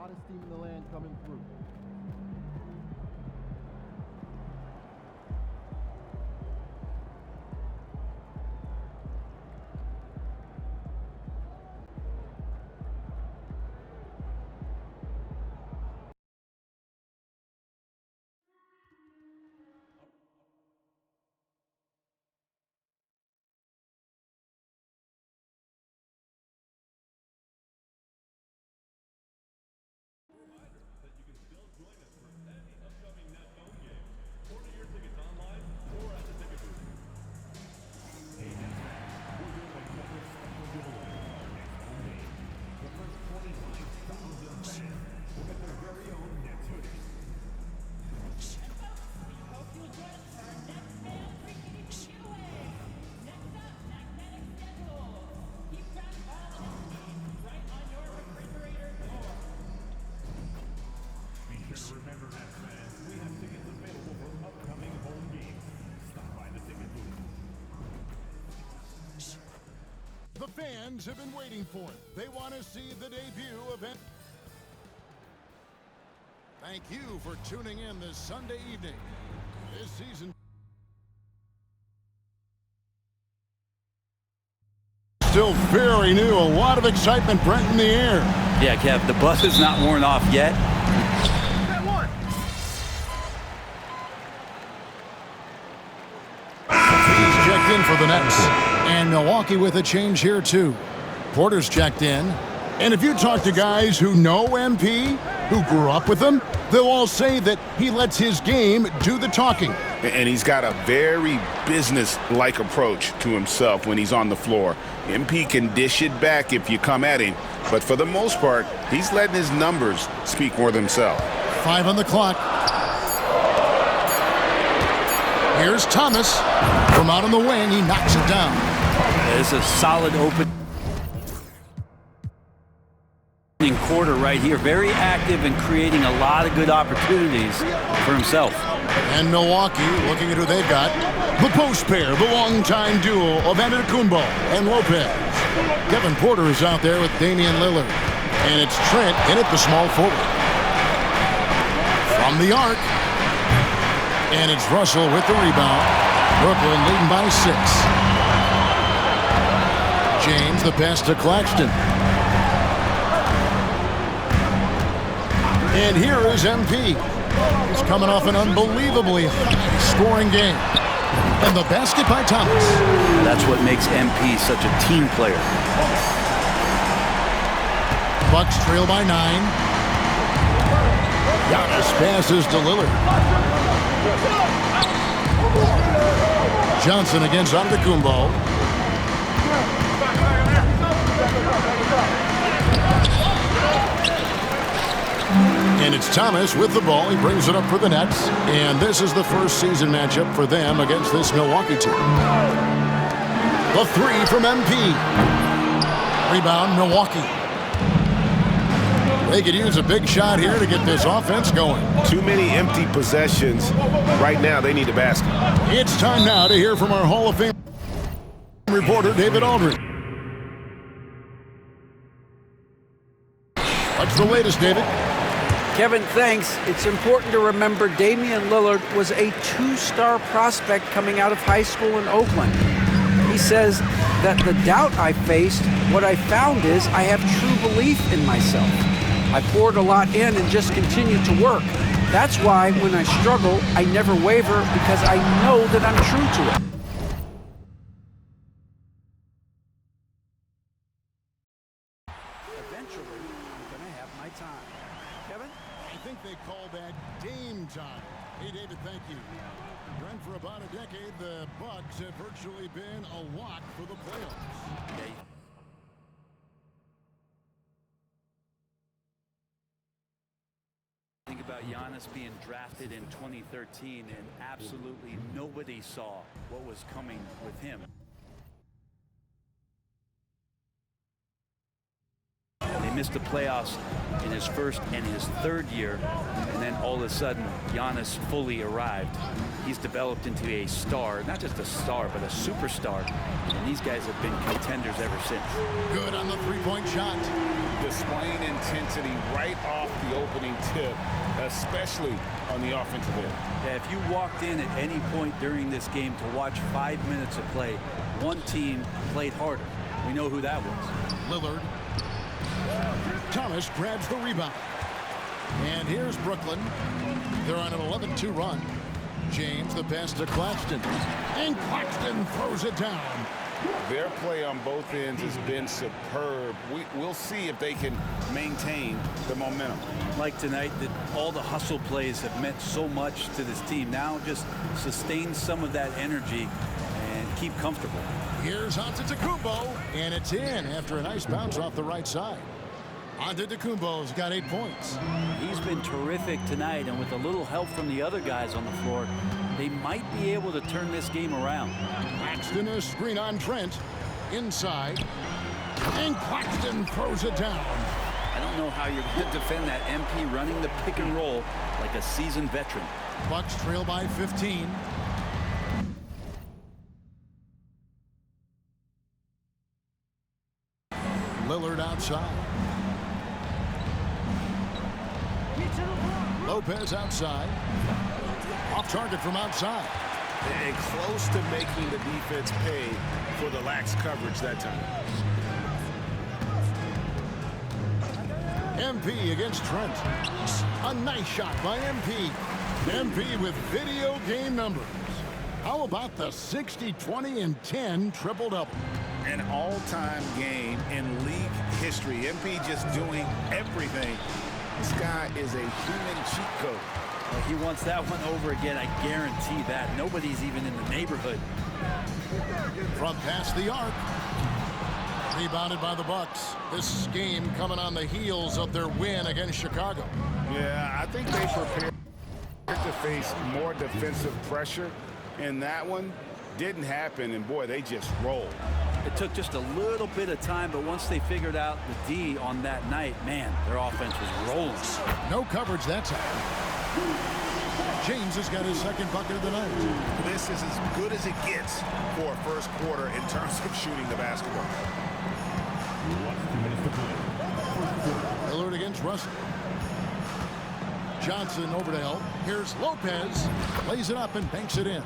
hottest team in the land coming through. Remember, Nets fans, we have tickets available for upcoming home games. Stop by the ticket booth. The fans have been waiting for it. They want to see the debut of it. Thank you for tuning in this Sunday evening. This season still very new. A lot of excitement, Brent, in the air. Yeah, Kev, the bus is not worn off yet. He's checked in for the Nets. And Milwaukee with a change here, too. Porter's checked in. And if you talk to guys who know MP, who grew up with him, they'll all say that he lets his game do the talking. And he's got a very business-like approach to himself when he's on the floor. MP can dish it back if you come at him, but for the most part, he's letting his numbers speak for themselves. 5 on the clock. Here's Thomas. From out on the wing, he knocks it down. It's a solid opening quarter right here. Very active and creating a lot of good opportunities for himself. And Milwaukee, looking at who they've got. The post pair, the longtime duo of Antetokounmpo and Lopez. Kevin Porter is out there with Damian Lillard. And it's Trent in at the small forward. From the arc. And it's Russell with the rebound. Brooklyn leading by 6. James, the pass to Claxton. And here is MP. He's coming off an unbelievably high-scoring game. And the basket by Thomas. That's what makes MP such a team player. Bucks trail by 9. Giannis passes to Lillard. Johnson against Antetokounmpo. And it's Thomas with the ball. He brings it up for the Nets. And this is the first season matchup for them against this Milwaukee team. The 3 from MP. Rebound, Milwaukee. They could use a big shot here to get this offense going. Too many empty possessions. Right now, they need a basket. It's time now to hear from our Hall of Fame reporter, David Aldridge. What's the latest, David? Kevin, thanks. It's important to remember Damian Lillard was a 2-star prospect coming out of high school in Oakland. He says that the doubt I faced, what I found is I have true belief in myself. I poured a lot in and just continued to work. That's why when I struggle, I never waver because I know that I'm true to it. Eventually, I'm going to have my time. Kevin? I think they call that Dame time. Hey, David, thank you. Brent, for about a decade, the Bucks have virtually been a lock for the playoffs. Okay. Think about Giannis being drafted in 2013, and absolutely nobody saw what was coming with him. He missed the playoffs in his first and his third year, and then all of a sudden, Giannis fully arrived. He's developed into a star, not just a star, but a superstar, and these guys have been contenders ever since. Good on the three-point shot. Displaying intensity right off the opening tip, especially on the offensive end. Yeah, if you walked in at any point during this game to watch 5 minutes of play, one team played harder. We know who that was. Lillard. Thomas grabs the rebound. And here's Brooklyn. They're on an 11-2 run. James, the pass to Claxton. And Claxton throws it down. Their play on both ends has been superb. We'll see if they can maintain the momentum. Like tonight, that all the hustle plays have meant so much to this team. Now just sustain some of that energy and keep comfortable. Here's Antetokounmpo, and it's in after a nice bounce off the right side. Antetokounmpo's got 8 points. He's been terrific tonight, and with a little help from the other guys on the floor, they might be able to turn this game around. Claxton, a screen on Trent. Inside. And Claxton throws it down. I don't know how you're going to defend that MP running the pick and roll like a seasoned veteran. Bucks trail by 15. Lillard outside. Lopez outside. Off target from outside. And close to making the defense pay for the lax coverage that time. MP against Trent. A nice shot by MP. MP with video game numbers. How about the 60, 20, and 10 triple-double? An all-time game in league history. MP just doing everything. This guy is a human cheat code. Well, he wants that one over again, I guarantee that. Nobody's even in the neighborhood. From past the arc. Rebounded by the Bucks. This game coming on the heels of their win against Chicago. Yeah, I think they prepared to face more defensive pressure, and that one didn't happen, and boy, they just rolled. It took just a little bit of time, but once they figured out the D on that night, man, their offense was rolling. No coverage that time. James has got his second bucket of the night. This is as good as it gets for a first quarter in terms of shooting the basketball. 2 minutes to play. Lillard against Russell. Johnson over to help. Here's Lopez. Lays it up and banks it in.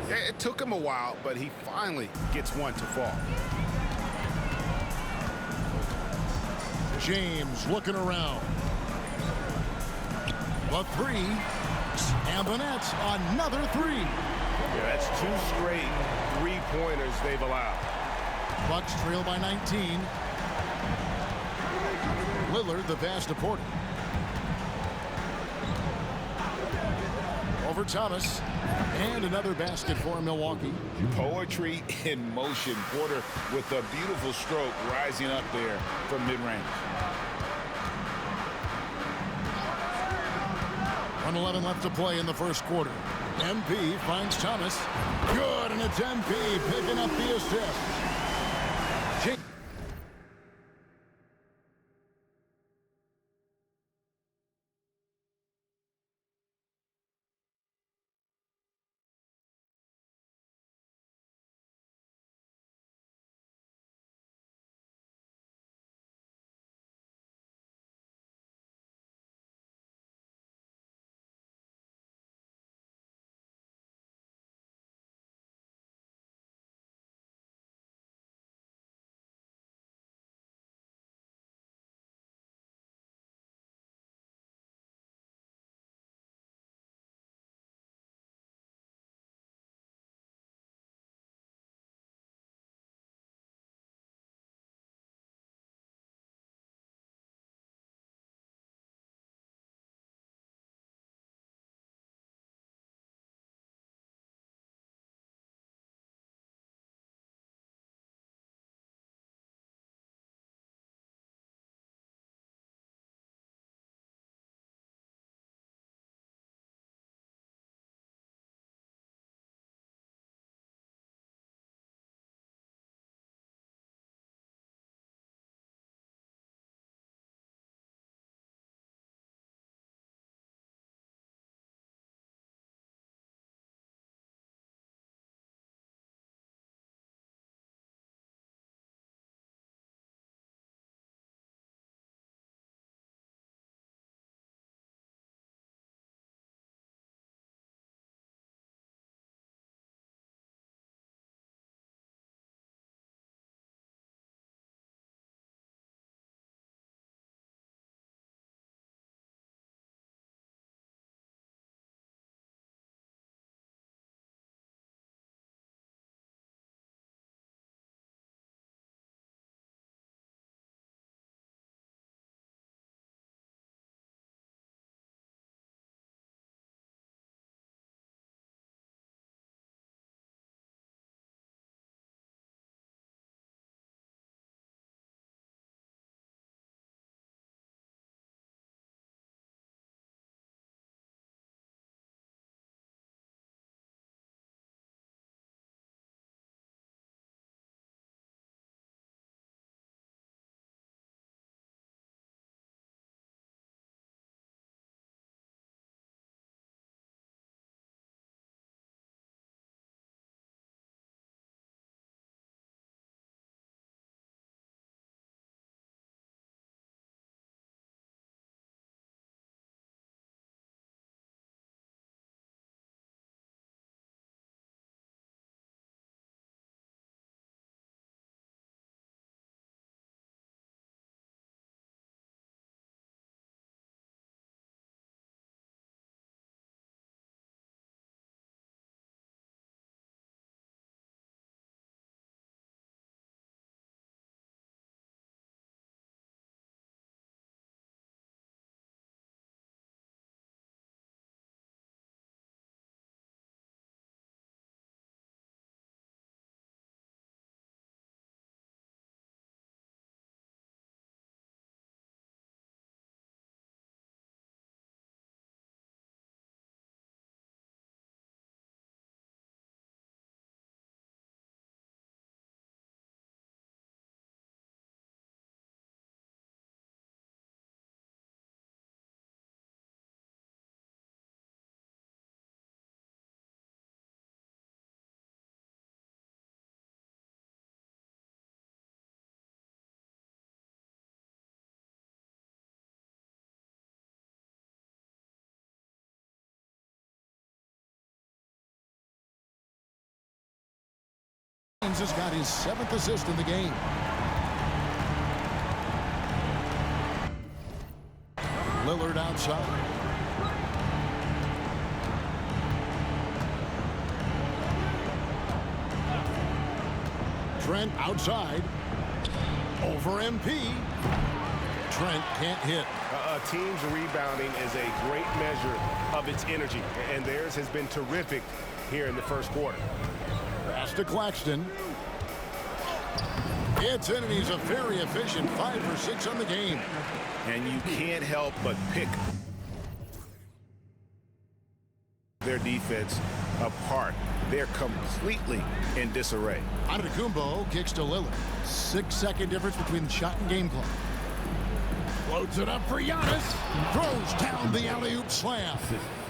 It took him a while, but he finally gets one to fall. James looking around. The three. And the Nets, another three. Yeah, that's 2 straight three-pointers they've allowed. Bucks trail by 19. Lillard, the pass to Porter. Over Thomas. And another basket for Milwaukee. Poetry in motion. Porter with a beautiful stroke rising up there from mid-range. 1:11 left to play in the first quarter. MP finds Thomas. Good, and it's MP picking up the assist. has got his 7th assist in the game. Lillard outside. Trent outside. Over MP. Trent can't hit. A team's rebounding is a great measure of its energy, and theirs has been terrific here in the first quarter. Pass to Claxton. It's in, and he's a very efficient 5 for 6 on the game. And you can't help but pick their defense apart. They're completely in disarray. Antetokounmpo kicks to Lillard. 6-second difference between the shot and game clock. Floats it up for Giannis. Throws down the alley-oop slam.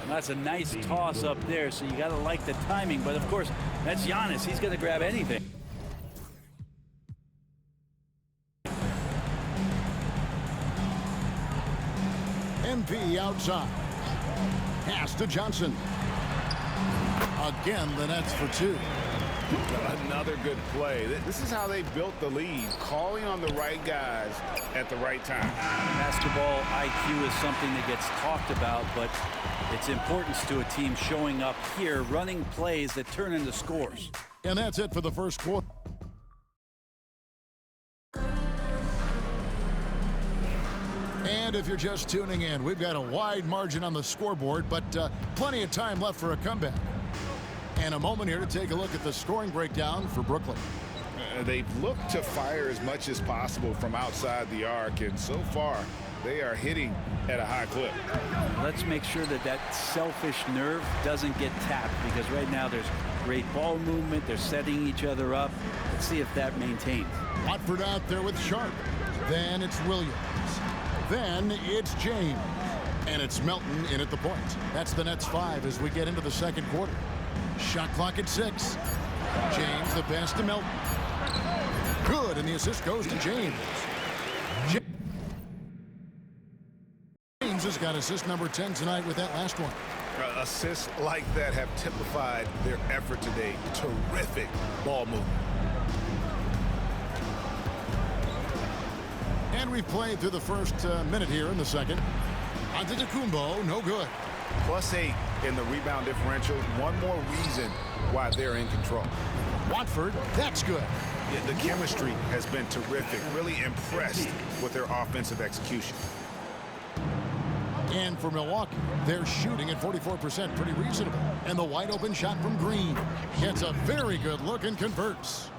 That's a nice toss up there, so you got to like the timing. But, of course, that's Giannis. He's going to grab anything. MP outside. Pass to Johnson. Again, the Nets for 2. Another good play. This is how they built the lead, calling on the right guys at the right time. Basketball IQ is something that gets talked about, but its importance to a team showing up here, running plays that turn into scores. And that's it for the first quarter. And if you're just tuning in, we've got a wide margin on the scoreboard, but plenty of time left for a comeback. And a moment here to take a look at the scoring breakdown for Brooklyn. They've looked to fire as much as possible from outside the arc, and so far, they are hitting at a high clip. Let's make sure that that selfish nerve doesn't get tapped, because right now there's great ball movement. They're setting each other up. Let's see if that maintains. Watford out there with Sharp. Then it's Williams. Then it's James. And it's Melton in at the point. That's the Nets 5 as we get into the second quarter. Shot clock at 6. James the pass to Melton. Good, and the assist goes to James. James has got assist number 10 tonight with that last one. Assists like that have typified their effort today. Terrific ball movement. And we've played through the first minute here in the second. Antetokounmpo, no good. +8 in the rebound differential. One more reason why they're in control. Watford, that's good. Yeah, the chemistry has been terrific. Really impressed with their offensive execution. And for Milwaukee, they're shooting at 44%, pretty reasonable. And the wide open shot from Green gets a very good look and converts.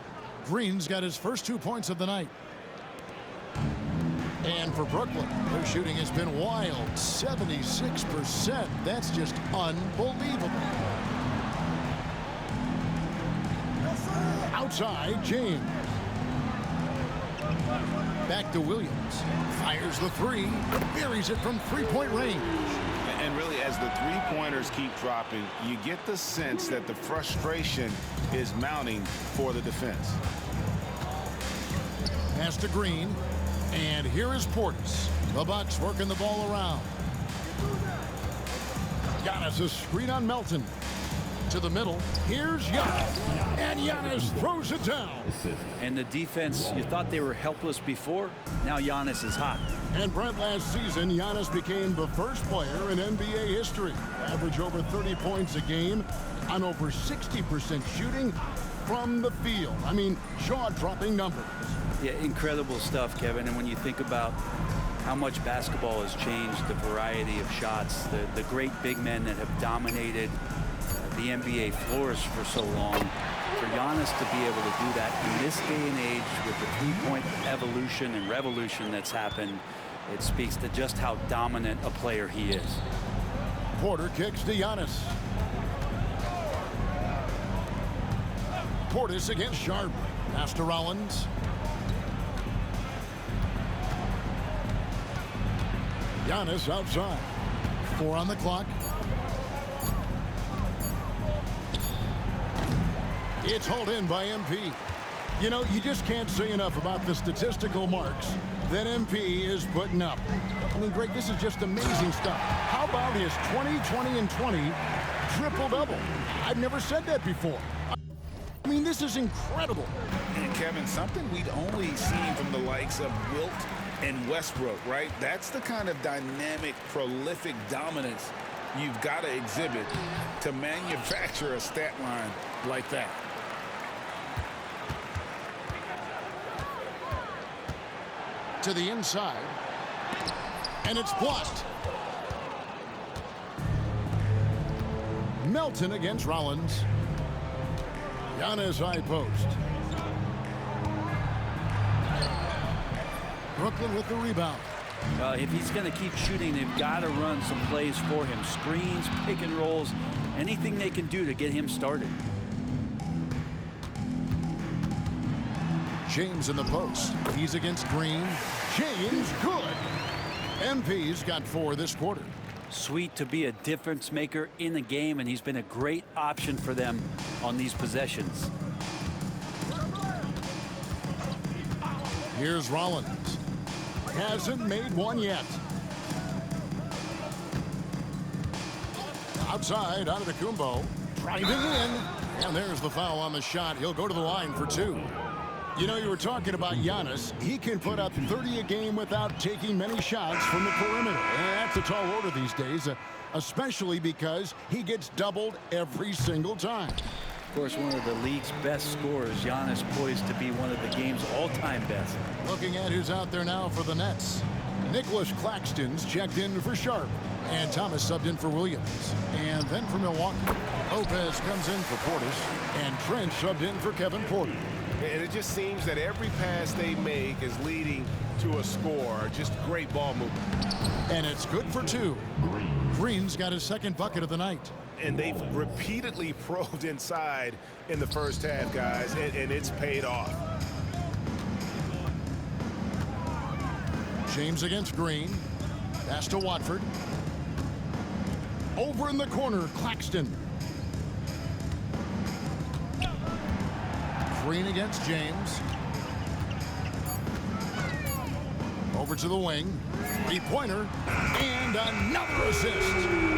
Green's got his first 2 points of the night. And for Brooklyn, their shooting has been wild, 76%. That's just unbelievable. Outside, James. Back to Williams. Fires the 3. Buries it from three-point range. And really, as the three-pointers keep dropping, you get the sense that the frustration is mounting for the defense. Pass to Green. And here is Portis. The Bucks working the ball around. Giannis a screen on Melton. To the middle. Here's Giannis. And Giannis throws it down. And the defense, you thought they were helpless before. Now Giannis is hot. And Brent, last season, Giannis became the first player in NBA history. Average over 30 points a game on over 60% shooting from the field. I mean, jaw-dropping numbers. Yeah, incredible stuff, Kevin. And when you think about how much basketball has changed, the variety of shots, the great big men that have dominated the NBA floors for so long, for Giannis to be able to do that in this day and age with the three-point evolution and revolution that's happened, it speaks to just how dominant a player he is. Porter kicks to Giannis. Portis against Sharp. Pass to Rollins. Giannis outside. 4 on the clock. It's hauled in by MP. You know, you just can't say enough about the statistical marks that MP is putting up. I mean, Greg, this is just amazing stuff. How about his 20, 20, and 20 triple-double? I've never said that before. I mean, this is incredible. And Kevin, something we'd only seen from the likes of Wilt and Westbrook, right? That's the kind of dynamic, prolific dominance you've got to exhibit to manufacture a stat line like that. To the inside. And it's blocked. Melton against Rollins. Giannis high post. Brooklyn with the rebound. If he's going to keep shooting, they've got to run some plays for him. Screens, pick and rolls, anything they can do to get him started. James in the post. He's against Green. James, good. MP's got 4 this quarter. Sweet to be a difference maker in the game, and he's been a great option for them on these possessions. Here's Rollins. Hasn't made one yet. Outside, Antetokounmpo. Driving in. And there's the foul on the shot. He'll go to the line for 2. You know, you were talking about Giannis. He can put up 30 a game without taking many shots from the perimeter. And that's a tall order these days, especially because he gets doubled every single time. Of course, one of the league's best scorers, Giannis, poised to be one of the game's all-time best. Looking at who's out there now for the Nets. Nicholas Claxton's checked in for Sharp. And Thomas subbed in for Williams. And then for Milwaukee, Lopez comes in for Portis. And Trent subbed in for Kevin Porter. And it just seems that every pass they make is leading to a score. Just great ball movement. And it's good for 2. Green's got his 2nd bucket of the night. And they've repeatedly probed inside in the first half, guys, and it's paid off. James against Green. Pass to Watford. Over in the corner, Claxton. Green against James. Over to the wing. 3-pointer. And another assist.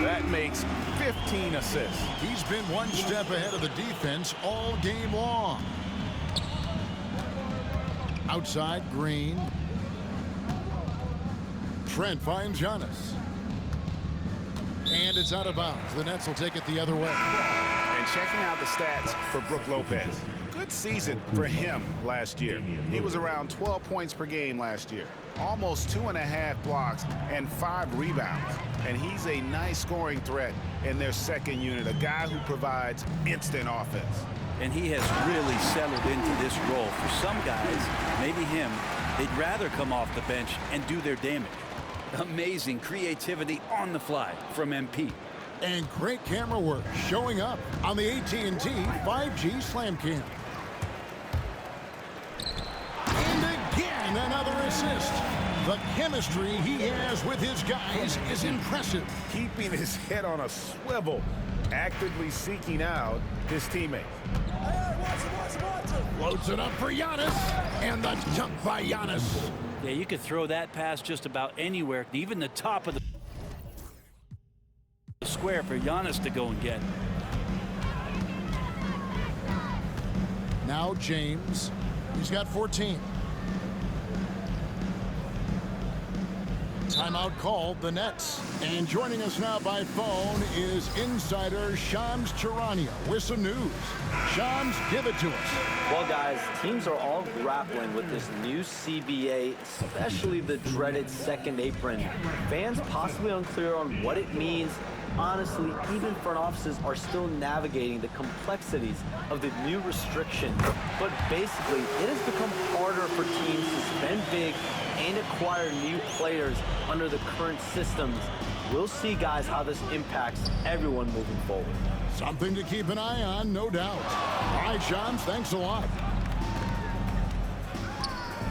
That makes 15 assists. He's been one step ahead of the defense all game long. Outside, Green. Trent finds Giannis. And it's out of bounds. The Nets will take it the other way. And checking out the stats for Brook Lopez. Good season for him last year. He was around 12 points per game last year. Almost 2.5 blocks and 5 rebounds. And he's a nice scoring threat in their second unit, a guy who provides instant offense. And he has really settled into this role. For some guys, maybe him, they'd rather come off the bench and do their damage. Amazing creativity on the fly from MP. And great camera work showing up on the AT&T 5G Slam Cam. And again, another assist. The chemistry he has with his guys is impressive. Keeping his head on a swivel, actively seeking out his teammates. Loads it up for Giannis. And the dunk by Giannis. Yeah, you could throw that pass just about anywhere, even the top of the square for Giannis to go and get. Now James. He's got 14. Timeout called, the Nets. And joining us now by phone is insider Shams Charania with some news. Shams, give it to us. Well, guys, teams are all grappling with this new CBA, especially the dreaded second apron. Fans possibly unclear on what it means. Honestly, even front offices are still navigating the complexities of the new restriction. But basically, it has become harder for teams to spend big and acquire new players under the current systems. We'll see, guys, how this impacts everyone moving forward. Something to keep an eye on, no doubt. All right, Shams, thanks a lot.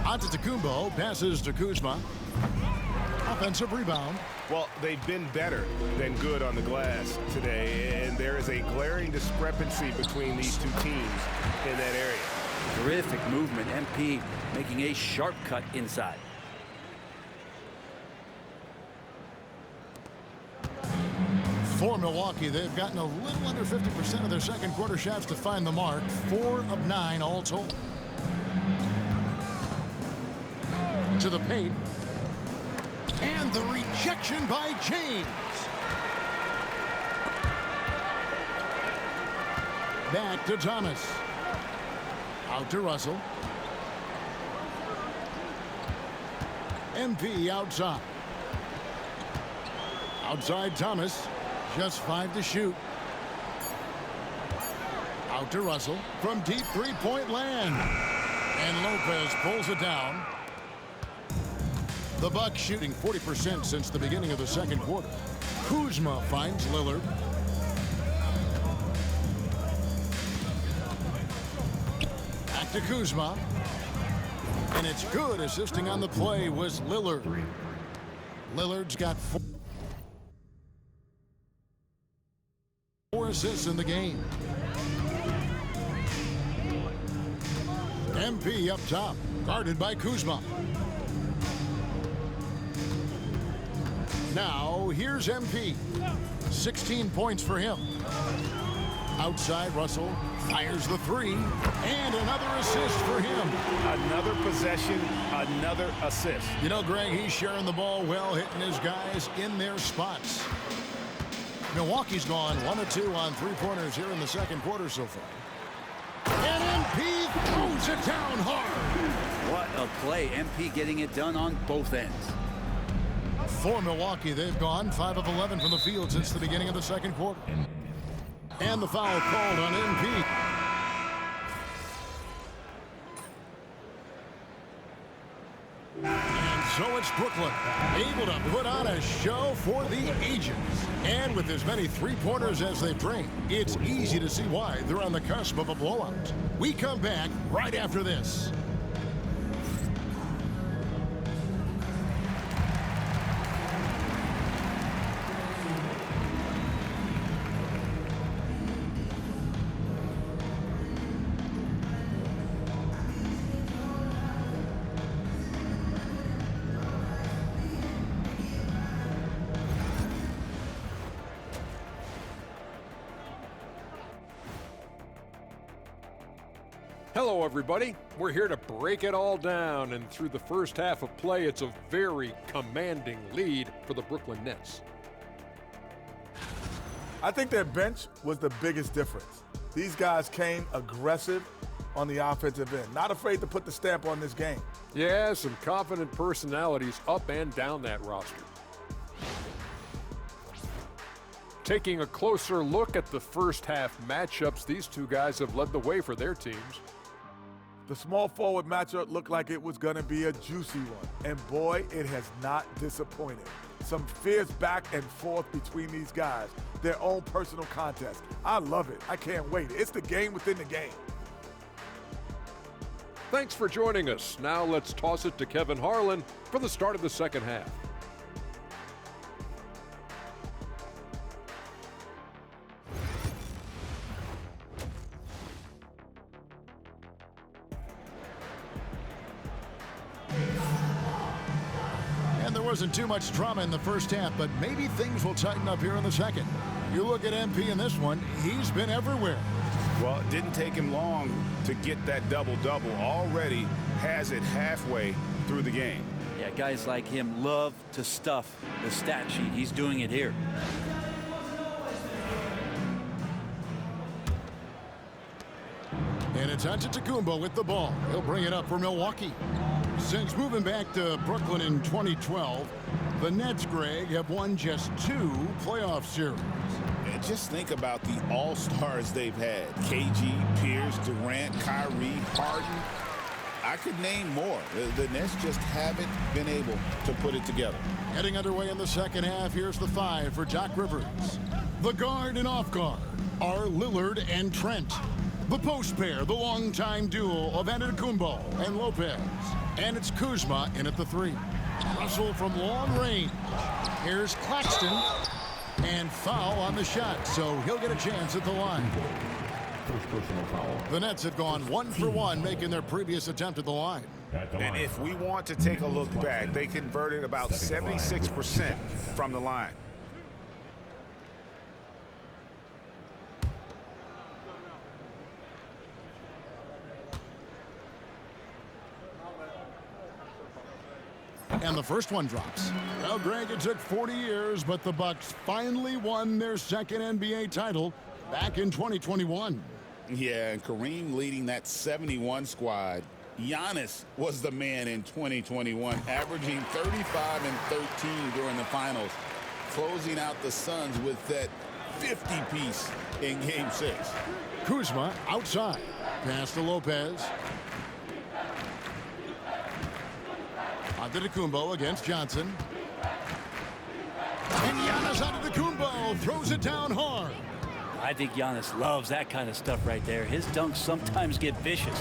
Antetokounmpo passes to Kuzma. Offensive rebound. Well, they've been better than good on the glass today, and there is a glaring discrepancy between these two teams in that area. Terrific movement. MP making a sharp cut inside. For Milwaukee, they've gotten a little under 50% of their second quarter shots to find the mark. 4 of 9 all told. To the paint. And the rejection by James. Back to Thomas. Out to Russell. MP outside. Outside Thomas. Just 5 to shoot. Out to Russell from deep three-point land. And Lopez pulls it down. The Bucks shooting 40% since the beginning of the second quarter. Kuzma finds Lillard. Back to Kuzma. And it's good. Assisting on the play was Lillard. Lillard's got 4 assists in the game. MP up top, guarded by Kuzma. Now, here's MP. 16 points for him. Outside, Russell fires the 3, and another assist for him. Another possession, another assist. You know, Greg, he's sharing the ball well, hitting his guys in their spots. Milwaukee's gone 1 of 2 on three-pointers here in the second quarter so far. And MP throws it down hard. What a play. MP getting it done on both ends. For Milwaukee, they've gone 5 of 11 from the field since the beginning of the second quarter. And the foul called on MP. And so it's Brooklyn, able to put on a show for the ages. And with as many three-pointers as they bring, it's easy to see why they're on the cusp of a blowout. We come back right after this. Hello, everybody. We're here to break it all down, and through the first half of play, it's a very commanding lead for the Brooklyn Nets. I think their bench was the biggest difference. These guys came aggressive on the offensive end, not afraid to put the stamp on this game. Yeah, some confident personalities up and down that roster. Taking a closer look at the first half matchups, these two guys have led the way for their teams. The small forward matchup looked like it was going to be a juicy one, and boy, it has not disappointed. Some fierce back and forth between these guys, their own personal contest. I love it. I can't wait. It's the game within the game. Thanks for joining us. Now let's toss it to Kevin Harlan for the start of the second half. And there wasn't too much drama in the first half, but maybe things will tighten up here in the second. You look at MP in this one, he's been everywhere. Well, it didn't take him long to get that double-double. Already has it halfway through the game. Yeah, guys like him love to stuff the stat sheet. He's doing it here. And it's Antetokounmpo with the ball. He'll bring it up for Milwaukee. Since moving back to Brooklyn in 2012, the Nets, Greg, have won just 2 playoff series. And just think about the all-stars they've had. KG, Pierce, Durant, Kyrie, Harden. I could name more. The Nets just haven't been able to put it together. Getting underway in the second half, here's the 5 for Doc Rivers. The guard and off guard are Lillard and Trent. The post pair, the longtime duo of Antetokounmpo and Lopez. And it's Kuzma in at the 3. Russell from long range. Here's Claxton. And foul on the shot, so he'll get a chance at the line. First personal foul. The Nets have gone 1 for 1, making their previous attempt at the line. And if we want to take a look back, they converted about 76% from the line. And the first one drops. Well, Greg, it took 40 years, but the Bucks finally won their second NBA title back in 2021. Yeah, and Kareem leading that 71 squad. Giannis was the man in 2021, averaging 35 and 13 during the finals, closing out the Suns with that 50-piece in Game 6. Kuzma outside. Pass to Lopez. Antetokounmpo against Johnson. And Giannis Antetokounmpo throws it down hard. I think Giannis loves that kind of stuff right there. His dunks sometimes get vicious.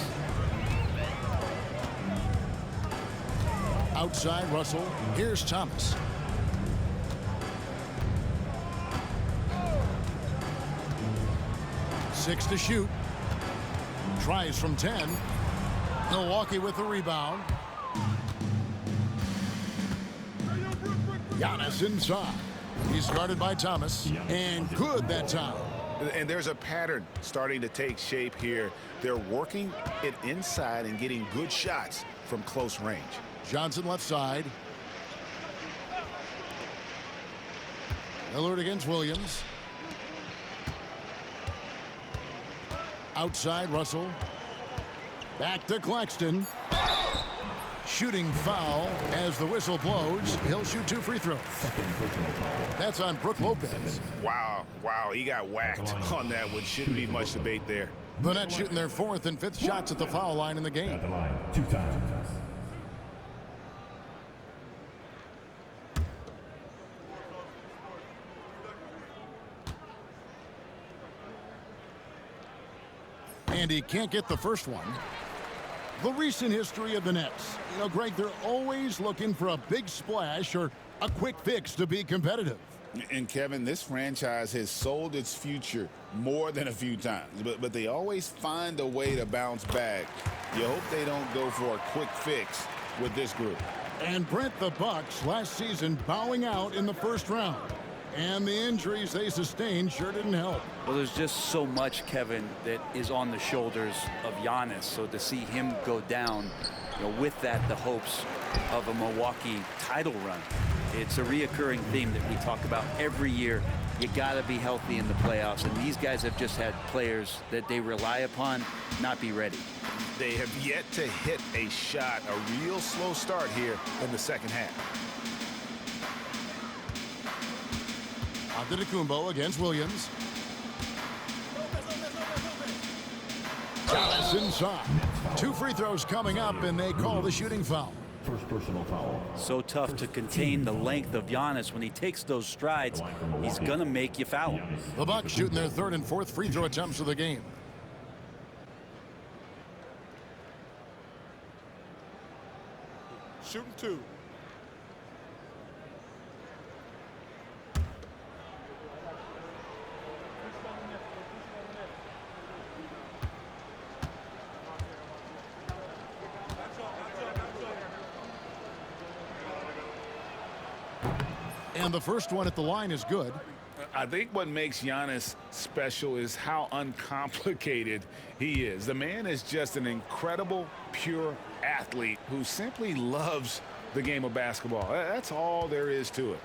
Outside Russell. Here's Thomas. Six to shoot. Tries from 10. Milwaukee with the rebound. Giannis inside. He's guarded by Thomas. And good that time. And there's a pattern starting to take shape here. They're working it inside and getting good shots from close range. Johnson left side. Lillard against Williams. Outside Russell. Back to Claxton. Shooting foul as the whistle blows. He'll shoot 2 free throws. That's on Brook Lopez. Wow, he got whacked on that one. Shouldn't be much debate there. The Nets shooting their 4th and 5th shots at the foul line in the game. At the line, 2 times. And he can't get the first one. The recent history of the Nets. You know, Greg, they're always looking for a big splash or a quick fix to be competitive. And Kevin, this franchise has sold its future more than a few times, but they always find a way to bounce back. You hope they don't go for a quick fix with this group. And Brent, the Bucks last season bowing out in the first round. And the injuries they sustained sure didn't help. Well, there's just so much, Kevin, that is on the shoulders of Giannis. So to see him go down, you know, with that, the hopes of a Milwaukee title run. It's a reoccurring theme that we talk about every year. You got to be healthy in the playoffs. And these guys have just had players that they rely upon not be ready. They have yet to hit a shot, a real slow start here in the second half. Antetokounmpo against Williams. Giannis inside. 2 free throws coming up, and they call the shooting foul. First personal foul. So tough to contain the length of Giannis. When he takes those strides, he's going to make you foul him. The Bucks shooting their 3rd and 4th free throw attempts of the game. Shooting 2. And the first one at the line is good. I think what makes Giannis special is how uncomplicated he is. The man is just an incredible, pure athlete who simply loves the game of basketball. That's all there is to it.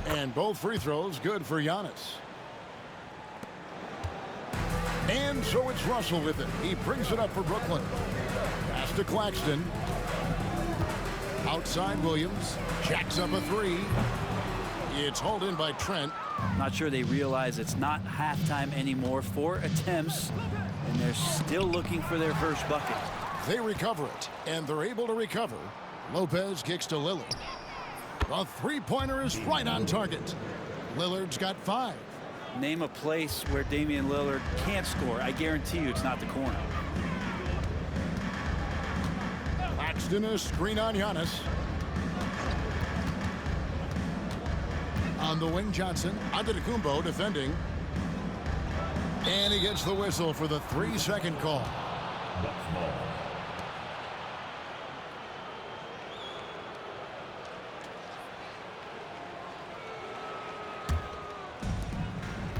And both free throws good for Giannis. And so it's Russell with it. He brings it up for Brooklyn. Pass to Claxton. Outside Williams. Jacks up a 3. It's hauled in by Trent. Not sure they realize it's not halftime anymore. 4 attempts, and they're still looking for their first bucket. They recover it, and they're able to recover. Lopez kicks to Lillard. The three-pointer is right on target. Lillard's got 5. Name a place where Damian Lillard can't score. I guarantee you it's not the corner. Claxton, a screen on Giannis. On the wing, Johnson. Antetokounmpo defending. And he gets the whistle for the 3-second call.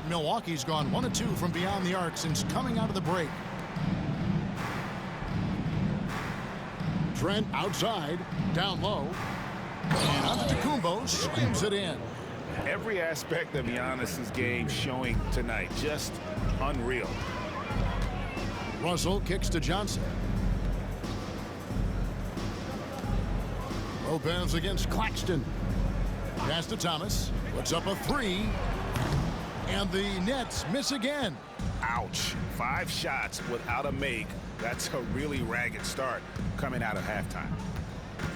Milwaukee's gone 1 of 2 from beyond the arc since coming out of the break. Trent outside, down low. And Antetokounmpo slams it in. Every aspect of Giannis's game showing tonight. Just unreal. Russell kicks to Johnson. Lopez against Claxton. Pass to Thomas. Puts up a three. And the Nets miss again. Ouch. 5 shots without a make. That's a really ragged start coming out of halftime.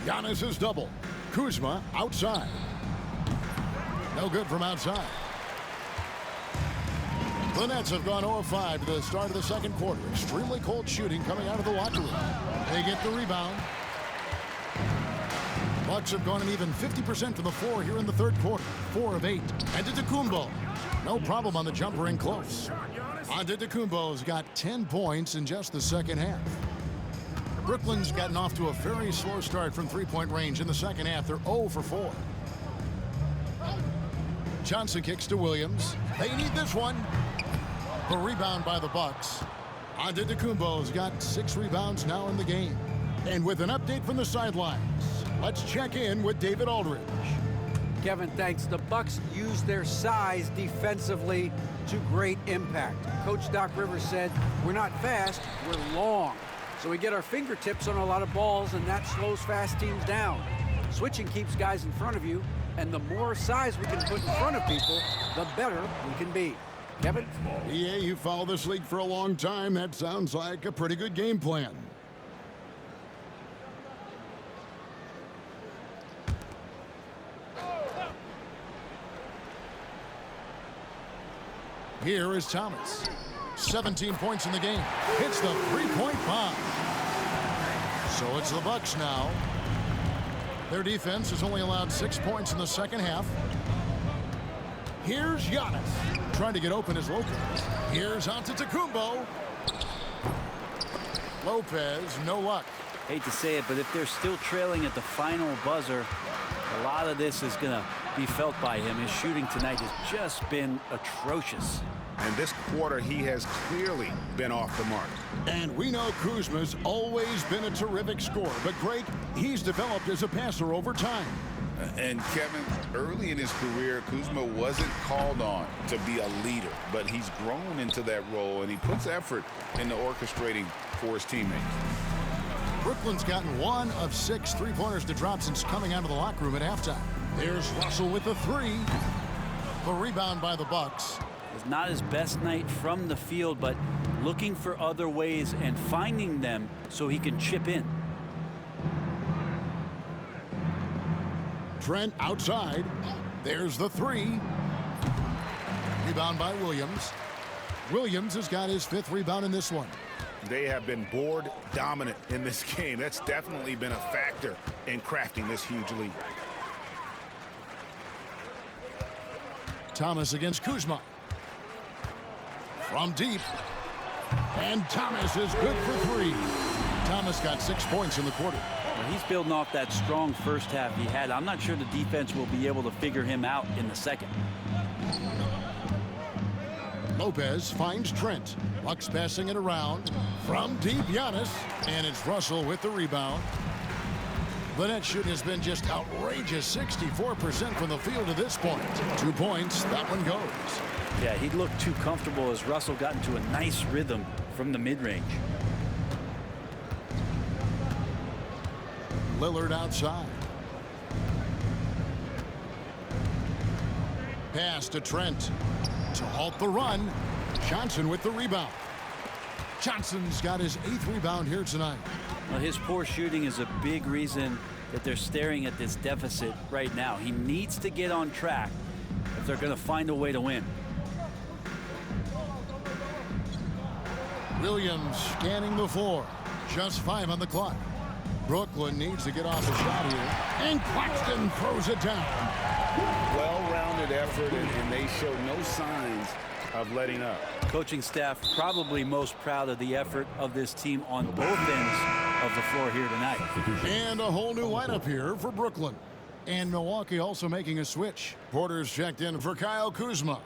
Giannis is double. Kuzma outside. No good from outside. The Nets have gone 0-5 to the start of the second quarter. Extremely cold shooting coming out of the locker room. They get the rebound. Bucks have gone an even 50% from the floor here in the third quarter. 4 of 8. Antetokounmpo. No problem on the jumper in close. Antetokounmpo's got 10 points in just the second half. Brooklyn's gotten off to a very slow start from three-point range in the second half. They're 0 for 4. Johnson kicks to Williams. They need this one. The rebound by the Bucks. Antetokounmpo's got 6 rebounds now in the game. And with an update from the sidelines, let's check in with David Aldridge. Kevin, thanks. The Bucks use their size defensively to great impact. Coach Doc Rivers said, we're not fast, we're long. So we get our fingertips on a lot of balls, and that slows fast teams down. Switching keeps guys in front of you, and the more size we can put in front of people, the better we can be. Kevin? Yeah, you follow this league for a long time. That sounds like a pretty good game plan. Here is Thomas. 17 points in the game. Hits the three-point bomb. So it's the Bucks now. Their defense has only allowed 6 points in the second half. Here's Giannis. Trying to get open is Lopez. Here's Antetokounmpo. Lopez, no luck. Hate to say it, but if they're still trailing at the final buzzer, a lot of this is going to be felt by him. His shooting tonight has just been atrocious. And this quarter, he has clearly been off the mark. And we know Kuzma's always been a terrific scorer, but Greg, he's developed as a passer over time. And Kevin, early in his career, Kuzma wasn't called on to be a leader, but he's grown into that role, and he puts effort into orchestrating for his teammates. Brooklyn's gotten 1 of 6 three-pointers to drop since coming out of the locker room at halftime. There's Russell with the 3. The rebound by the Bucks. It's not his best night from the field, but looking for other ways and finding them so he can chip in. Trent outside. There's the 3. Rebound by Williams. Williams has got his 5th rebound in this one. They have been board dominant in this game. That's definitely been a factor in crafting this huge lead. Thomas against Kuzma. From deep. And Thomas is good for 3. Thomas got 6 points in the quarter. Well, he's building off that strong first half he had. I'm not sure the defense will be able to figure him out in the second. Lopez finds Trent. Bucks passing it around. From deep, Giannis. And it's Russell with the rebound. The net shooting has been just outrageous. 64% from the field to this point. 2 points. That one goes. Yeah, he looked too comfortable as Russell got into a nice rhythm from the mid-range. Lillard outside. Pass to Trent to halt the run. Johnson with the rebound. Johnson's got his 8th rebound here tonight. Well, his poor shooting is a big reason that they're staring at this deficit right now. He needs to get on track if they're going to find a way to win. Williams scanning the floor. Just 5 on the clock. Brooklyn needs to get off a shot here. And Claxton throws it down. Well-rounded effort, and they show no signs of letting up. Coaching staff probably most proud of the effort of this team on both ends of the floor here tonight. And a whole new lineup here for Brooklyn. And Milwaukee also making a switch. Porter's checked in for Kyle Kuzma.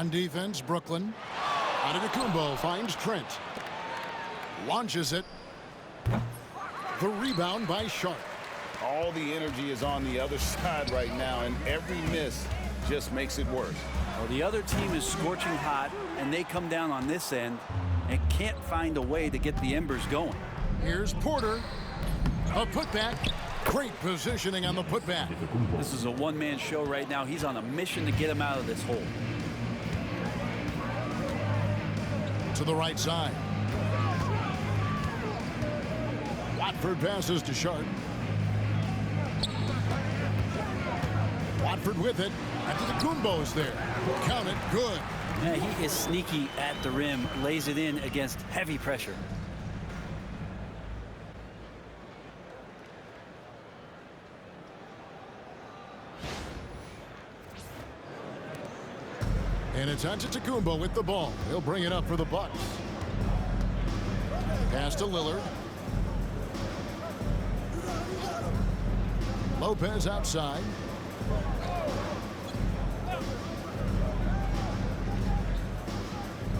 On defense, Brooklyn. Antetokounmpo finds Trent. Launches it. The rebound by Sharp. All the energy is on the other side right now, and every miss just makes it worse. Well, the other team is scorching hot, and they come down on this end and can't find a way to get the embers going. Here's Porter. A putback. Great positioning on the putback. This is a one-man show right now. He's on a mission to get him out of this hole. To the right side. Watford passes to Sharp. Watford with it. Antetokounmpo's there. Count it. Good. Yeah, he is sneaky at the rim. Lays it in against heavy pressure. And it's Antetokounmpo with the ball. He'll bring it up for the Bucks. Pass to Lillard. Lopez outside.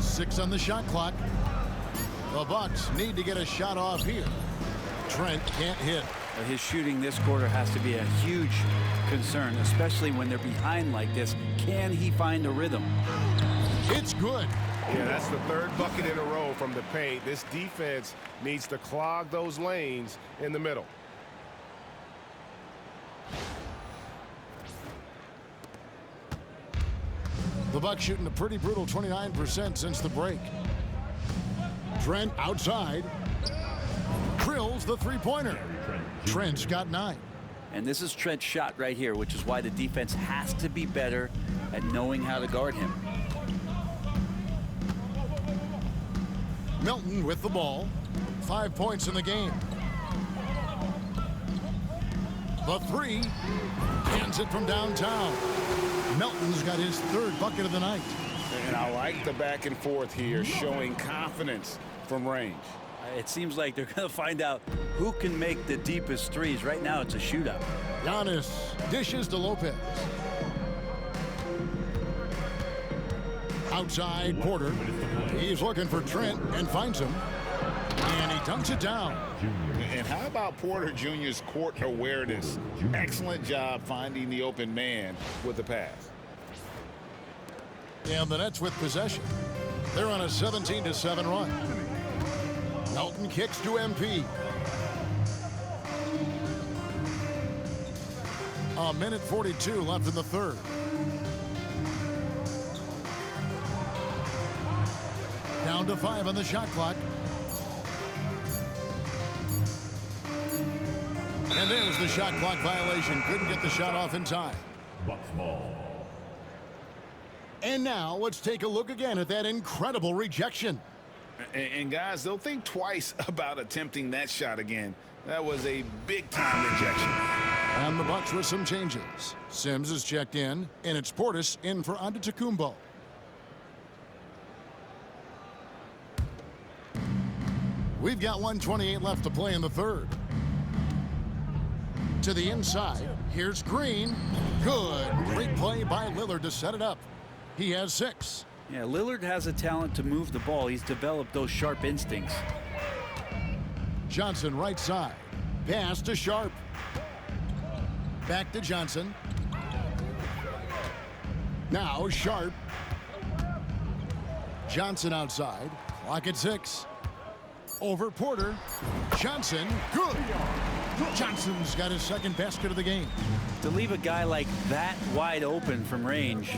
Six on the shot clock. The Bucks need to get a shot off here. Trent can't hit. His shooting this quarter has to be a huge concern, especially when they're behind like this. Can he find a rhythm? It's good. Yeah, that's the third bucket in a row from the paint. This defense needs to clog those lanes in the middle. The Bucks shooting a pretty brutal 29% since the break. Trent outside. Drills the three-pointer. Trent's got 9. And this is Trent's shot right here, which is why the defense has to be better at knowing how to guard him. Milton with the ball. 5 points in the game. The three. Hands it from downtown. Melton's got his third bucket of the night. And I like the back and forth here, showing confidence from range. It seems like they're going to find out who can make the deepest threes. Right now, it's a shootout. Giannis dishes to Lopez. Outside, Porter. He's looking for Trent and finds him. And he dunks it down. And how about Porter Jr.'s court awareness? Excellent job finding the open man with the pass. And the Nets with possession. They're on a 17-7 run. Melton kicks to MP. A minute 42 left in the third. Down to 5 on the shot clock. And there's the shot clock violation. Couldn't get the shot off in time. Bucks ball. And now let's take a look again at that incredible rejection. And guys, they'll think twice about attempting that shot again. That was a big-time rejection. And the Bucks with some changes. Sims is checked in, and it's Portis in for Antetokounmpo. We've got 1:28 left to play in the third. To the inside, here's Green. Good. Great play by Lillard to set it up. He has 6. Yeah, Lillard has a talent to move the ball. He's developed those sharp instincts. Johnson right side. Pass to Sharp. Back to Johnson. Now Sharp. Johnson outside. Clock at 6. Over Porter. Johnson. Good. Johnson's got his second basket of the game. To leave a guy like that wide open from range,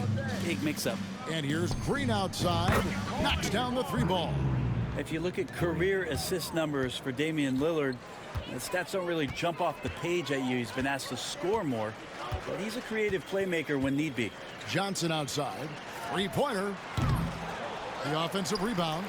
big mix-up. And here's Green outside. Knocks down the 3 ball. If you look at career assist numbers for Damian Lillard, the stats don't really jump off the page at you. He's been asked to score more, but he's a creative playmaker when need be. Johnson outside. 3-pointer. The offensive rebound.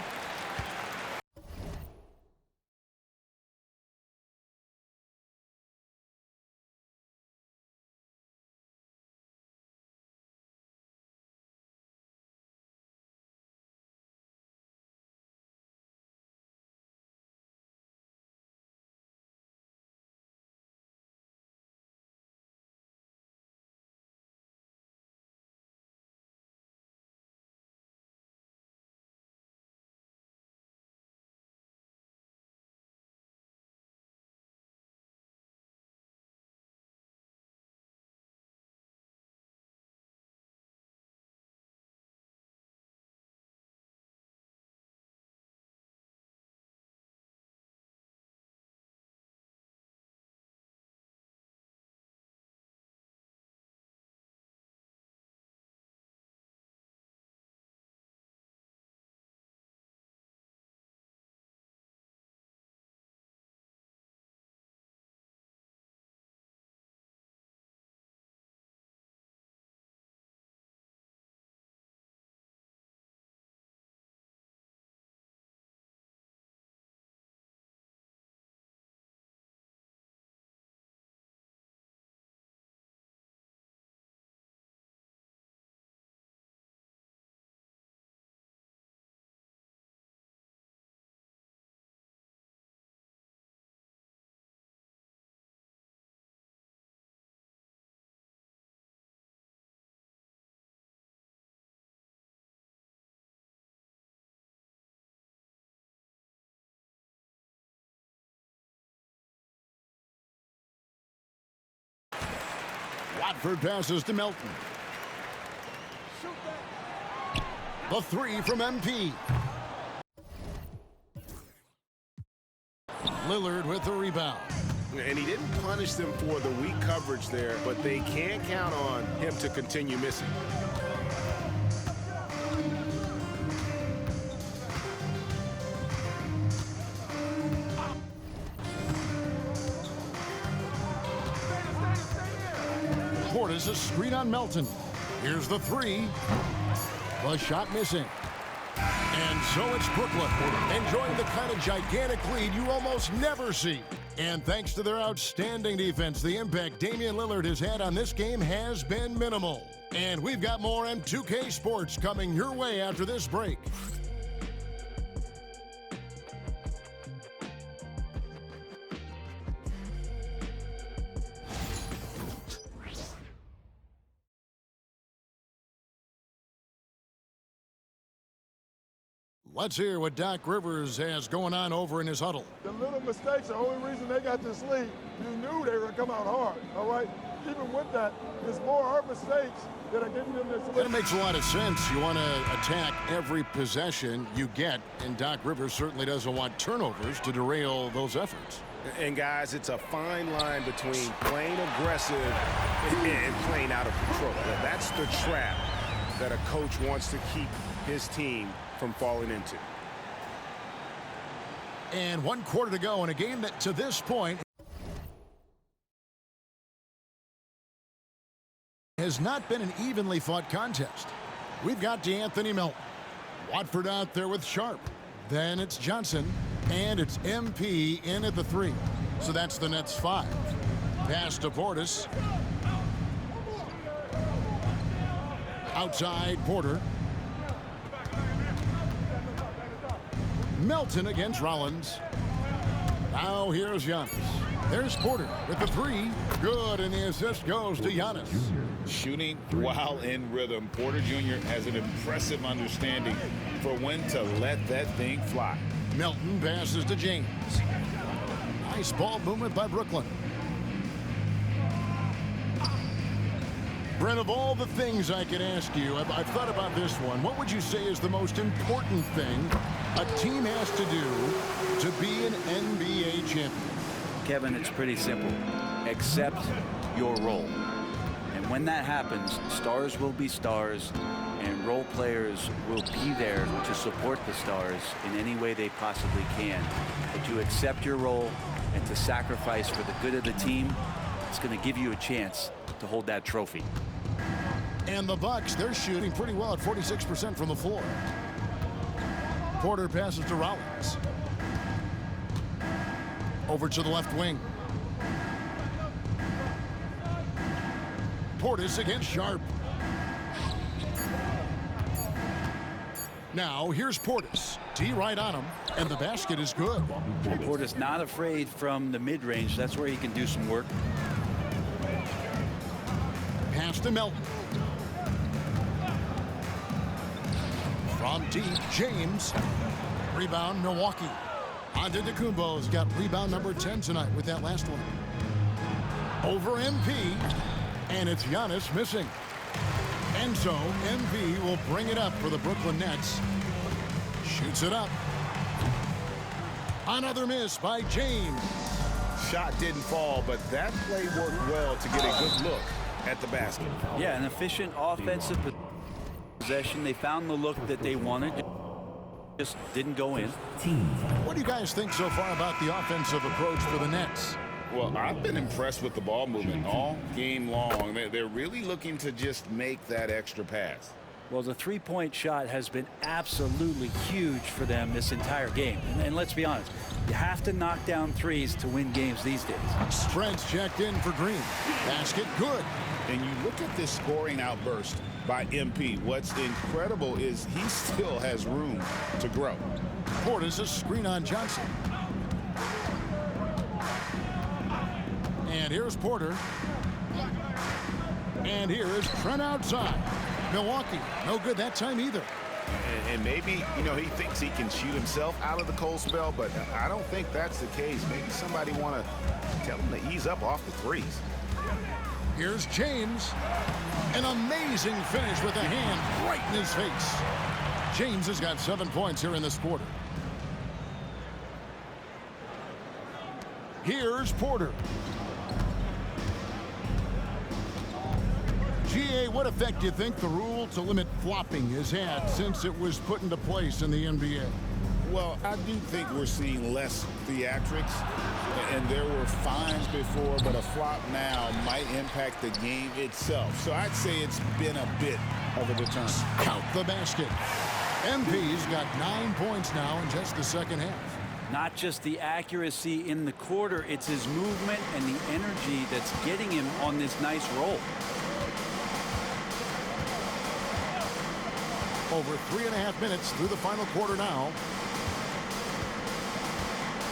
Watford passes to Melton. The three from MP. Lillard with the rebound. And he didn't punish them for the weak coverage there, but they can't count on him to continue missing. Portis a screen on Melton. Here's the three. The shot missing. And so it's Brooklyn, enjoying the kind of gigantic lead you almost never see. And thanks to their outstanding defense, the impact Damian Lillard has had on this game has been minimal. And we've got more M2K Sports coming your way after this break. Let's hear what Doc Rivers has going on over in his huddle. The little mistakes are the only reason they got this lead. You knew they were going to come out hard, all right? Even with that, it's more our mistakes that are giving them this lead. That makes a lot of sense. You want to attack every possession you get, and Doc Rivers certainly doesn't want turnovers to derail those efforts. And guys, it's a fine line between playing aggressive and playing out of control. That's the trap that a coach wants to keep his team from falling into. And 1 quarter to go in a game that to this point has not been an evenly fought contest. We've got DeAnthony Melton. Watford out there with Sharp. Then it's Johnson, and it's MP in at the three. So that's the Nets 5. Pass to Portis. Outside Porter. Melton against Rollins. Now here's Giannis. There's Porter with the three. Good, and the assist goes to Giannis. Shooting while in rhythm. Porter Jr. has an impressive understanding for when to let that thing fly. Melton passes to James. Nice ball movement by Brooklyn. Brent, of all the things I could ask you, I've thought about this one. What would you say is the most important thing a team has to do to be an NBA champion? Kevin, it's pretty simple. Accept your role. And when that happens, stars will be stars, and role players will be there to support the stars in any way they possibly can. But to accept your role and to sacrifice for the good of the team, it's going to give you a chance to hold that trophy. And the Bucks, they're shooting pretty well at 46% from the floor. Porter passes to Rollins. Over to the left wing. Portis against Sharp. Now here's Portis. D right on him, and the basket is good. Portis not afraid from the mid-range. That's where he can do some work. Pass to Melton. From deep, James. Rebound, Milwaukee. Antetokounmpo's got rebound number 10 tonight with that last one. Over MP, and it's Giannis missing. And so MP will bring it up for the Brooklyn Nets. Shoots it up. Another miss by James. Shot didn't fall, but that play worked well to get a good look at the basket. Yeah, an efficient offensive possession. They found the look that they wanted. Just didn't go in. What do you guys think so far about the offensive approach for the Nets? Well, I've been impressed with the ball movement all game long. They're really looking to just make that extra pass. Well, the three-point shot has been absolutely huge for them this entire game. And let's be honest, you have to knock down threes to win games these days. Trent's checked in for Green. Basket good. And you look at this scoring outburst by MP. What's incredible is he still has room to grow. Portis a screen on Johnson. And here's Porter. And here is Trent outside. Milwaukee, no good that time either. And maybe, he thinks he can shoot himself out of the cold spell, but I don't think that's the case. Maybe somebody want to tell him to ease up off the threes. Here's James. An amazing finish with a hand right in his face. James has got 7 points here in this quarter. Here's Porter. GA, what effect do you think the rule to limit flopping has had since it was put into place in the NBA? Well, I do think we're seeing less theatrics, and there were fines before, but a flop now might impact the game itself. So I'd say it's been a bit of a deterrent. Count the basket. MP's got 9 points now in just the second half. Not just the accuracy in the quarter, it's his movement and the energy that's getting him on this nice roll. Over 3.5 minutes through the final quarter now.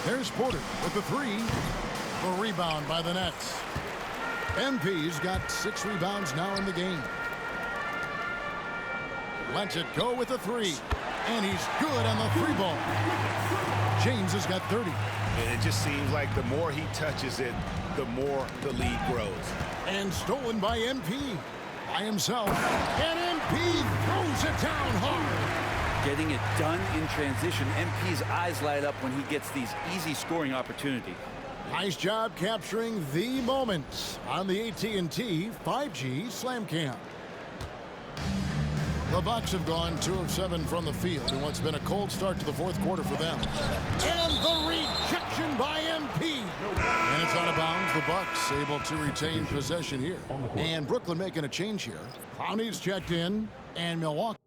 There's Porter with the three. A rebound by the Nets. MP's got 6 rebounds now in the game. Lets it go with the three. And he's good on the three ball. James has got 30. It just seems like the more he touches it, the more the lead grows. And stolen by MP. By himself. And MP throws it down hard. Getting it done in transition. MP's eyes light up when he gets these easy scoring opportunities. Nice job capturing the moments on the AT&T 5G Slam Cam. The Bucks have gone 2 of 7 from the field in what's been a cold start to the fourth quarter for them. And the rejection by MP. And it's out of bounds. The Bucks able to retain possession here. And Brooklyn making a change here. Clowney's checked in. And Milwaukee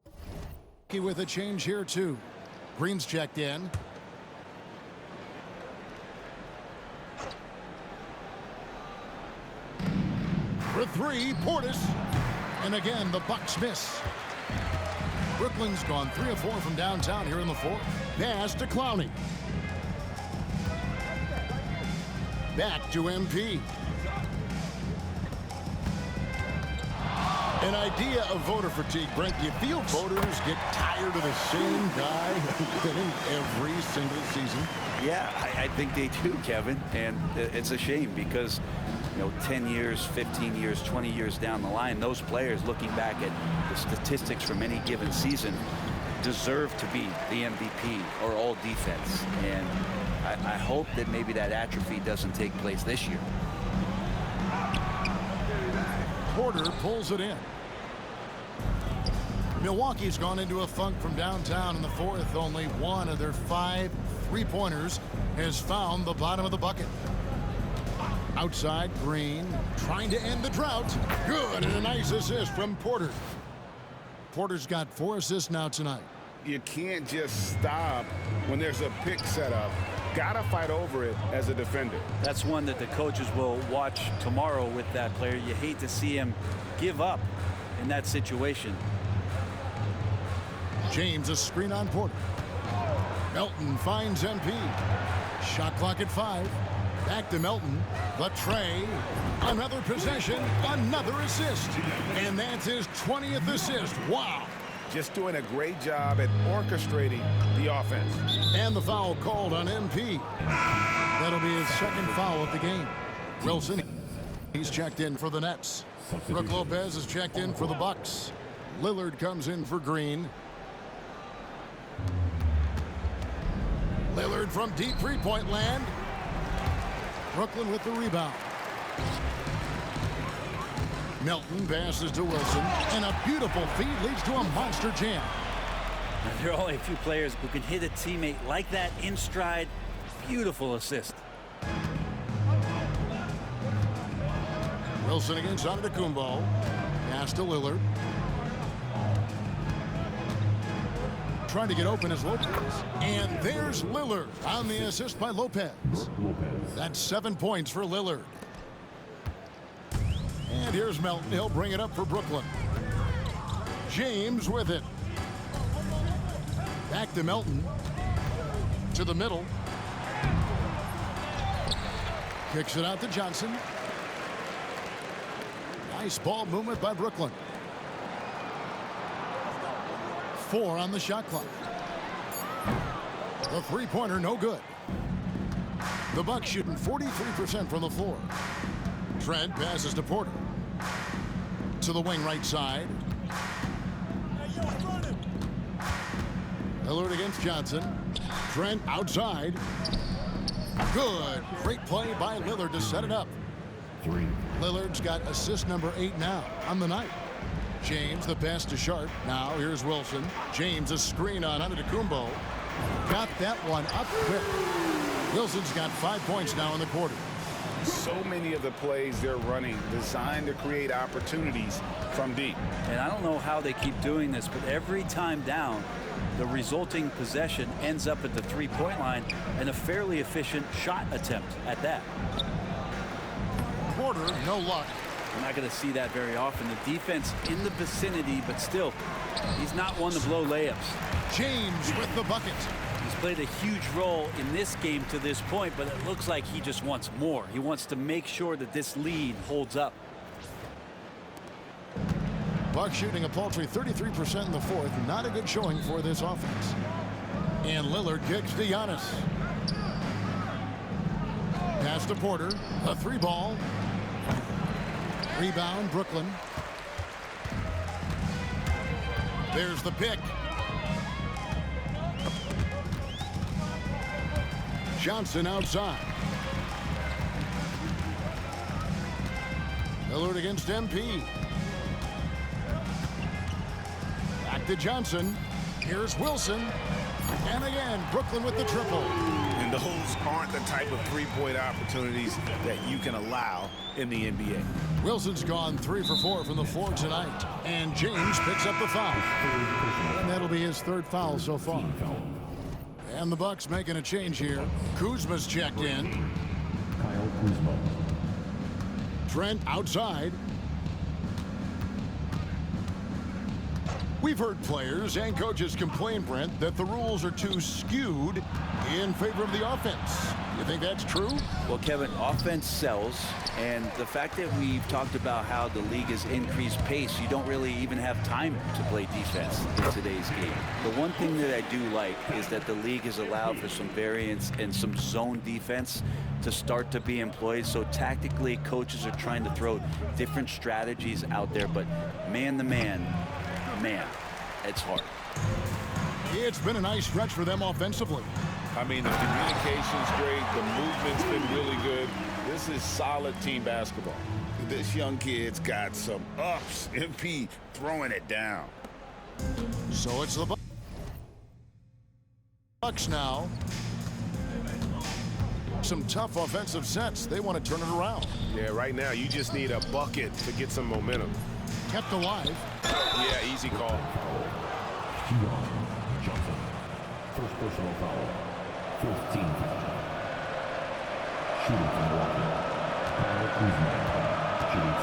with a change here too. Green's checked in. For three, Portis. And again, the Bucks miss. Brooklyn's gone 3 of 4 from downtown here in the fourth. Pass to Clowney. Back to MP. An idea of voter fatigue, Brent. Do you feel voters get tired of the same guy winning every single season? Yeah, I think they do, Kevin. And it's a shame because, 10 years, 15 years, 20 years down the line, those players looking back at the statistics from any given season deserve to be the MVP or all defense. And I hope that maybe that atrophy doesn't take place this year. Porter pulls it in. Milwaukee's gone into a funk from downtown in the fourth. Only 1 of their 5 3-pointers has found the bottom of the bucket. Outside, Green trying to end the drought. Good, and a nice assist from Porter. Porter's got 4 assists now tonight. You can't just stop when there's a pick set up. Gotta fight over it as a defender. That's one that the coaches will watch tomorrow with that player. You hate to see him give up in that situation. James, a screen on Porter. Melton finds MP. Shot clock at 5. Back to Melton. The tray. Another possession. Another assist. And that's his 20th assist. Wow. Just doing a great job at orchestrating the offense. And the foul called on MP. That'll be his second foul of the game. Wilson, he's checked in for the Nets. Brook Lopez is checked in for the Bucks. Lillard comes in for Green. Lillard from deep three-point land. Brooklyn with the rebound. Melton passes to Wilson, and a beautiful feed leads to a monster jam. There are only a few players who can hit a teammate like that in stride. Beautiful assist. Wilson against Antetokounmpo. Pass to Lillard. Trying to get open is Lopez. And there's Lillard on the assist by Lopez. That's 7 points for Lillard. And here's Melton. He'll bring it up for Brooklyn. James with it. Back to Melton. To the middle. Kicks it out to Johnson. Nice ball movement by Brooklyn. 4 on the shot clock. The three-pointer no good. The Bucks shooting 43% from the floor. Trent passes to Porter. to the wing right side. Lillard against Johnson. Trent outside. Good. Great play by Lillard to set it up. 3. Lillard's got assist number 8 now on the night. James, the pass to Sharp. Now here's Wilson. James, a screen on Antetokounmpo. Got that one up quick. Wilson's got 5 points now in the quarter. So many of the plays they're running designed to create opportunities from deep. And I don't know how they keep doing this, but every time down, the resulting possession ends up at the three-point line and a fairly efficient shot attempt at that. Porter, no luck. We're not going to see that very often. The defense in the vicinity, but still, he's not one to blow layups. James with the bucket. He's played a huge role in this game to this point, but it looks like he just wants more. He wants to make sure that this lead holds up. Bucks shooting a paltry 33% in the fourth. Not a good showing for this offense. And Lillard kicks to Giannis. Pass to Porter. A 3-ball. Rebound, Brooklyn. There's the pick. Johnson outside. Lillard against MP. Back to Johnson. Here's Wilson. And again, Brooklyn with the triple. And those aren't the type of three-point opportunities that you can allow in the NBA. Wilson's gone 3 for 4 from the floor tonight. And James picks up the foul. And that'll be his 3rd foul so far. And the Bucks making a change here. Kuzma's checked in. Kyle Kuzma. Trent outside. We've heard players and coaches complain, Brent, that the rules are too skewed in favor of the offense. You think that's true? Well, Kevin, offense sells, and the fact that we've talked about how the league has increased pace, you don't really even have time to play defense in today's game. The one thing that I do like is that the league has allowed for some variance and some zone defense to start to be employed. So tactically, coaches are trying to throw different strategies out there, but man-to-man, man, it's hard. It's been a nice stretch for them offensively. I mean, the communication's great. The movement's been really good. This is solid team basketball. This young kid's got some ups. MP throwing it down. So it's the Bucks now. Some tough offensive sets. They want to turn it around. Yeah, right now you just need a bucket to get some momentum. Kept alive. Yeah, easy call. Keon Johnson. First personal foul. 15 foul. Shooting from Milwaukee. Kyle Kuzma. Shooting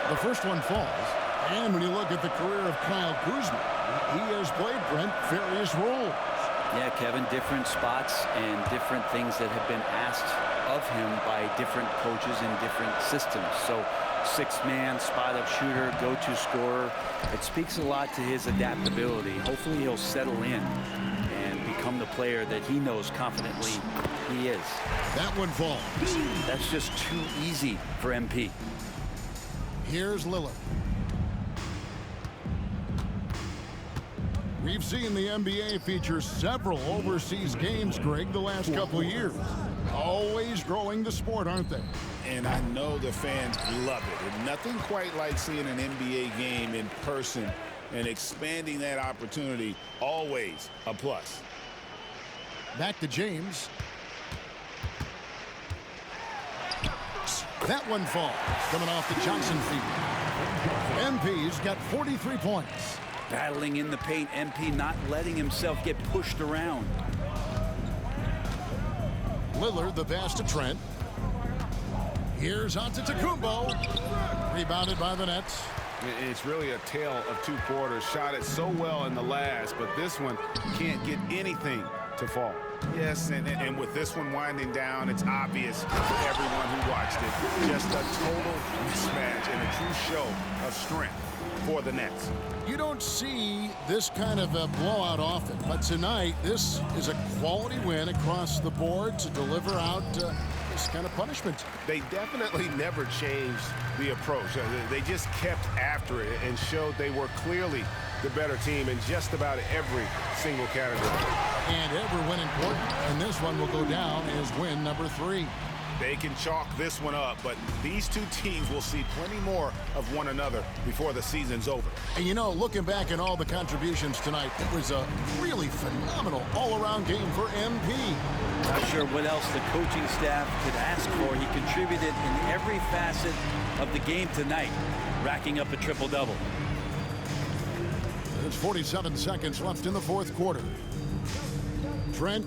2. The first one falls. And when you look at the career of Kyle Kuzma, he has played, Brent, various roles. Yeah, Kevin, different spots and different things that have been asked of him by different coaches in different systems. So 6-man, spot-up shooter, go-to scorer. It speaks a lot to his adaptability. Hopefully he'll settle in and become the player that he knows confidently he is. That one falls. That's just too easy for MP. Here's Lillard. We've seen the NBA feature several overseas games, Greg, the last couple of years. Always growing the sport, aren't they? And I know the fans love it. And nothing quite like seeing an NBA game in person and expanding that opportunity, always a plus. Back to James. That one falls, coming off the Johnson feed. MP's got 43 points. Battling in the paint, MP not letting himself get pushed around. Lillard, the pass to Trent. Here's Antetokounmpo. Rebounded by the Nets. It's really a tale of 2 quarters. Shot it so well in the last, but this one can't get anything to fall. Yes, and with this one winding down, it's obvious to everyone who watched it. Just a total mismatch and a true show of strength for the Nets. You don't see this kind of a blowout often, but tonight this is a quality win across the board to deliver out this kind of punishment. They definitely never changed the approach. They just kept after it and showed they were clearly the better team in just about every single category. And every win important, and this one will go down as win number 3. They can chalk this one up, but these two teams will see plenty more of one another before the season's over. And you know, looking back at all the contributions tonight, it was a really phenomenal all-around game for MP. Not sure what else the coaching staff could ask for. He contributed in every facet of the game tonight, racking up a triple-double. There's 47 seconds left in the fourth quarter. Trent